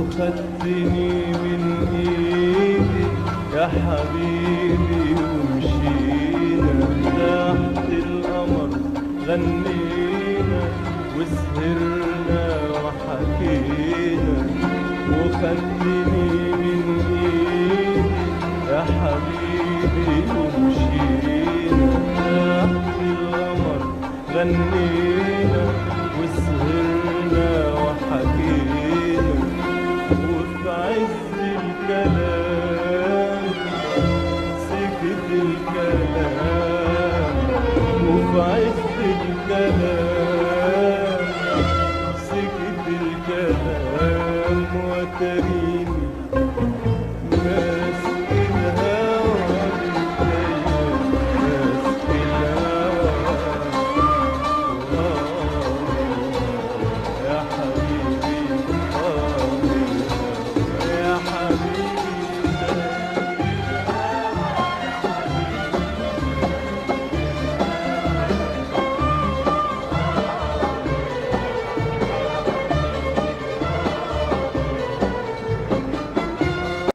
وخدتني من ايدي يا حبيبي ومشينا تحت القمر غنينا وسهرنا وحكينا وخدتني من ايدي يا حبيبي ومشينا تحت القمر غنينا وسهرنا وحكينا وفي عز الكلام سكت الكلام وفي عز الكلام سكت الكلام وتريد